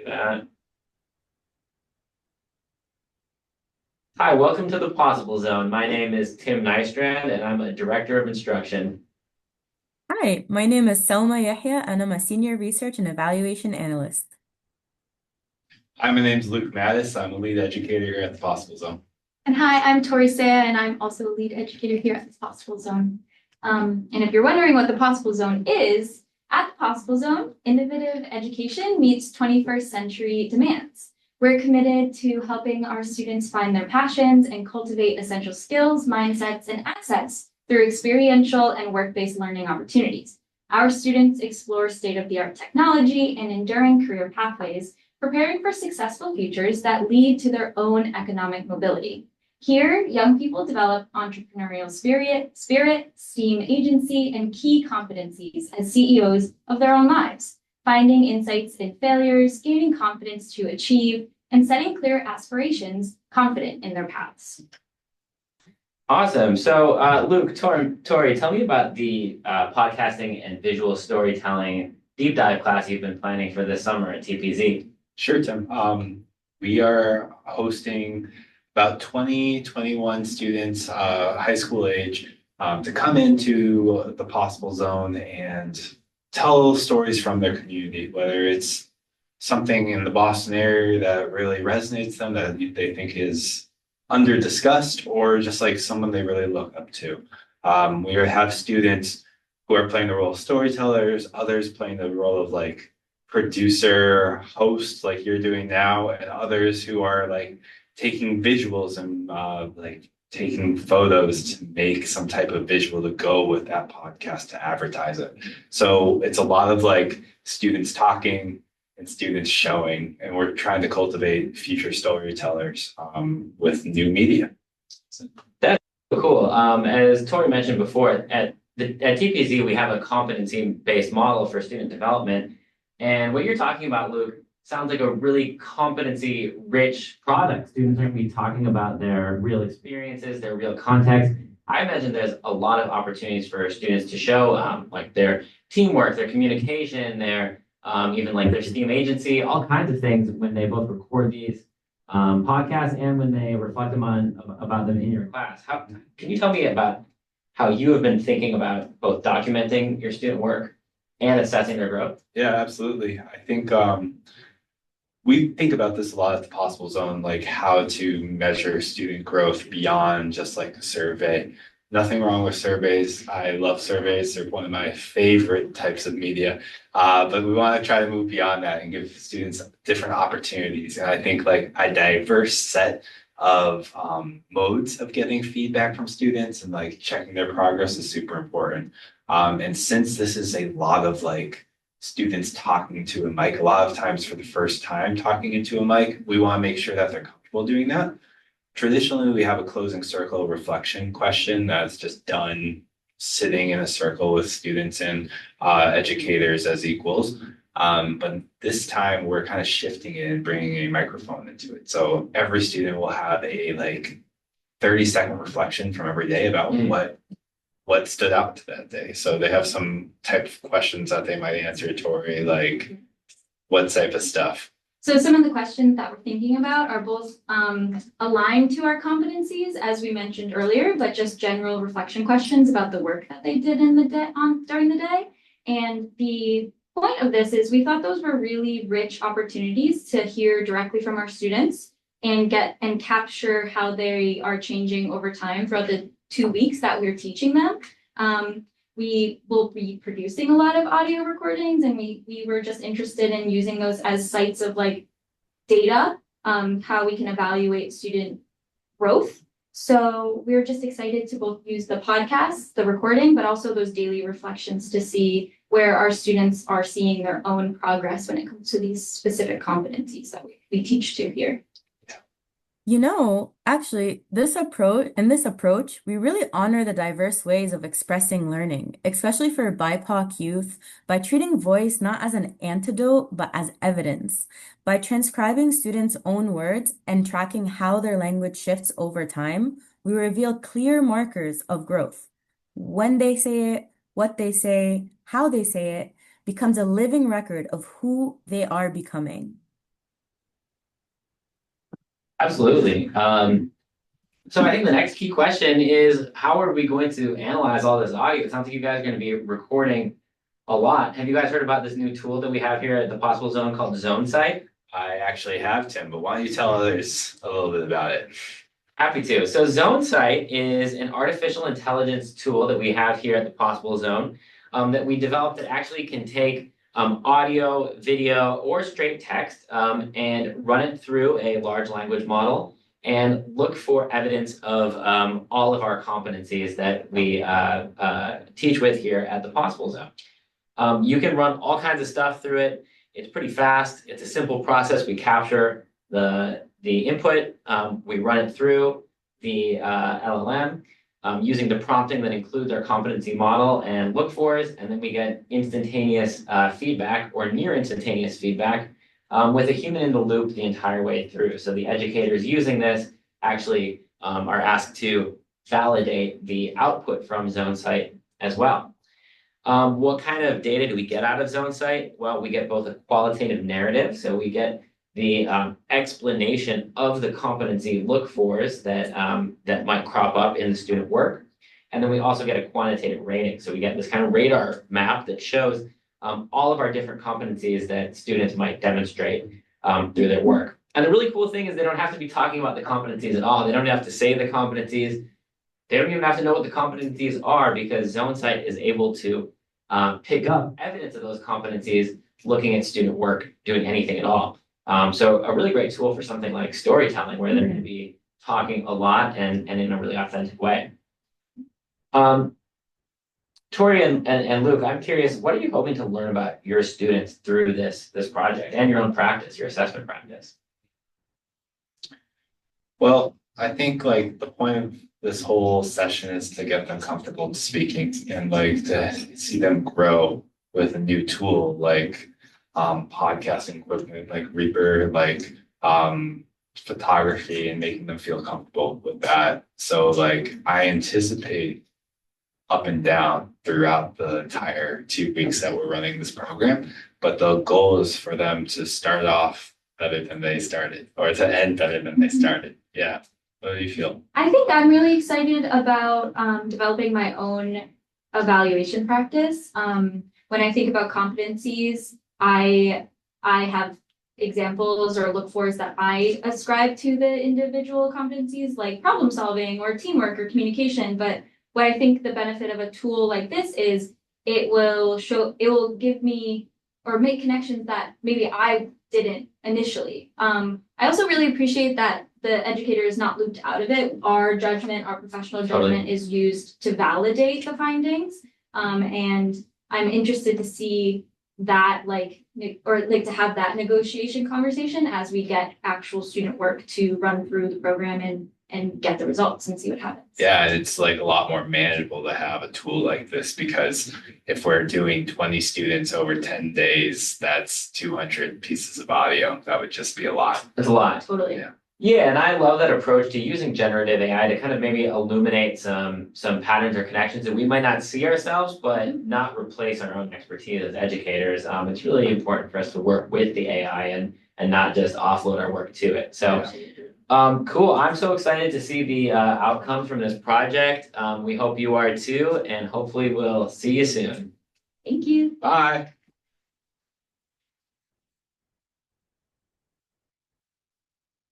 that. Hi, welcome to the Possible Zone. My name is Tim Nystrand, and I'm a director of instruction. Hi, my name is Selma Yahya, and I'm a senior research and evaluation analyst. Hi, my name's Luke Mattis. I'm a lead educator here at the Possible Zone. And hi, I'm Tori Saya, and I'm also a lead educator here at the Possible Zone. And if you're wondering what the Possible Zone is, at the Possible Zone, innovative education meets 21st century demands. We're committed to helping our students find their passions and cultivate essential skills, mindsets, and assets through experiential and work-based learning opportunities. Our students explore state-of-the-art technology and enduring career pathways, preparing for successful futures that lead to their own economic mobility. Here, young people develop entrepreneurial spirit, STEAM agency, and key competencies as CEOs of their own lives, finding insights in failures, gaining confidence to achieve, and setting clear aspirations, confident in their paths. Awesome. So, Luke, Tori, tell me about the podcasting and visual storytelling deep dive class you've been planning for this summer at TPZ. Sure, Tim. We are hosting about 21 students, high school age, to come into the Possible Zone and tell stories from their community, whether it's something in the Boston area that really resonates them, that they think is under discussed, or just like someone they really look up to. We have students who are playing the role of storytellers, others playing the role of like producer, host, like you're doing now, and others who are like taking visuals and like taking photos to make some type of visual to go with that podcast to advertise it. So it's a lot of like students talking and students showing, and we're trying to cultivate future storytellers with new media. That's cool. As Tori mentioned before, at TPZ, we have a competency-based model for student development. And what you're talking about, Luke, sounds like a really competency-rich product. Students are going to be talking about their real experiences, their real context. I imagine there's a lot of opportunities for students to show like their teamwork, their communication, their even like their STEAM agency, all kinds of things when they both record these podcasts and when they reflect them on about them in your class. How can you tell me about how you have been thinking about both documenting your student work and assessing their growth? Yeah, absolutely. I think we think about this a lot at the Possible Zone, like how to measure student growth beyond just like a survey. Nothing wrong with surveys. I love surveys. They're one of my favorite types of media. But we want to try to move beyond that and give students different opportunities. And I think like a diverse set of modes of getting feedback from students and like checking their progress is super important. And since this is a lot of like students talking to a mic, a lot of times for the first time talking into a mic, we want to make sure that they're comfortable doing that. Traditionally, we have a closing circle reflection question that's just done sitting in a circle with students and educators as equals. But this time we're kind of shifting it and bringing a microphone into it. So every student will have a like 30-second reflection from every day about what stood out to that day. So they have some type of questions that they might answer, Tori, like what type of stuff. So some of the questions that we're thinking about are both aligned to our competencies, as we mentioned earlier, but just general reflection questions about the work that they did in the day during the day. And the point of this is we thought those were really rich opportunities to hear directly from our students and get and capture how they are changing over time throughout the 2 weeks that we're teaching them. We will be producing a lot of audio recordings, and we were just interested in using those as sites of like data, how we can evaluate student growth. So we're just excited to both use the podcast, the recording, but also those daily reflections to see where our students are seeing their own progress when it comes to these specific competencies that we teach to here. Actually, this approach, we really honor the diverse ways of expressing learning, especially for BIPOC youth, by treating voice not as an antidote, but as evidence. By transcribing students' own words and tracking how their language shifts over time, we reveal clear markers of growth. When they say it, what they say, how they say it, becomes a living record of who they are becoming. Absolutely. So I think the next key question is, how are we going to analyze all this audio? It sounds like you guys are going to be recording a lot. Have you guys heard about this new tool that we have here at the Possible Zone called ZoneSight? I actually have, Tim, but why don't you tell others a little bit about it? Happy to. So ZoneSight is an artificial intelligence tool that we have here at the Possible Zone that we developed that actually can take audio, video, or straight text and run it through a large language model and look for evidence of all of our competencies that we teach with here at the Possible Zone. You can run all kinds of stuff through it. It's pretty fast. It's a simple process. We capture the input, we run it through the LLM using the prompting that includes our competency model and look fors, and then we get instantaneous feedback or near instantaneous feedback with a human in the loop the entire way through. So the educators using this actually are asked to validate the output from ZoneSight as well. What kind of data do we get out of ZoneSight? Well, we get both a qualitative narrative, so we get the explanation of the competency look fors that that might crop up in the student work. And then we also get a quantitative rating. So we get this kind of radar map that shows all of our different competencies that students might demonstrate through their work. And the really cool thing is they don't have to be talking about the competencies at all. They don't have to say the competencies. They don't even have to know what the competencies are because ZoneSight is able to pick up evidence of those competencies looking at student work, doing anything at all. So a really great tool for something like storytelling where they're going to be talking a lot and in a really authentic way. Tori and Luke, I'm curious, what are you hoping to learn about your students through this project and your own practice, your assessment practice? Well, I think like the point of this whole session is to get them comfortable speaking and like to see them grow with a new tool like podcasting equipment like Reaper, like photography, and making them feel comfortable with that. So like I anticipate up and down throughout the entire 2 weeks that we're running this program, but the goal is for them to start off better than they started or to end better than they started. Yeah. What do you feel? I think I'm really excited about developing my own evaluation practice. When I think about competencies, I have examples or look fors that I ascribe to the individual competencies like problem solving or teamwork or communication. But what I think the benefit of a tool like this is it will give me or make connections that maybe I didn't initially. I also really appreciate that the educator is not looped out of it. Our judgment, our professional judgment is used to validate the findings. And I'm interested to see that to have that negotiation conversation as we get actual student work to run through the program and get the results and see what happens. Yeah, it's like a lot more manageable to have a tool like this because if we're doing 20 students over 10 days, that's 200 pieces of audio. That would just be a lot. It's a lot. Totally. Yeah. Yeah, and I love that approach to using generative AI to kind of maybe illuminate some patterns or connections that we might not see ourselves, but not replace our own expertise as educators. It's really important for us to work with the AI and not just offload our work to it. So, cool. I'm so excited to see the outcomes from this project. We hope you are too, and hopefully we'll see you soon. Thank you. Bye.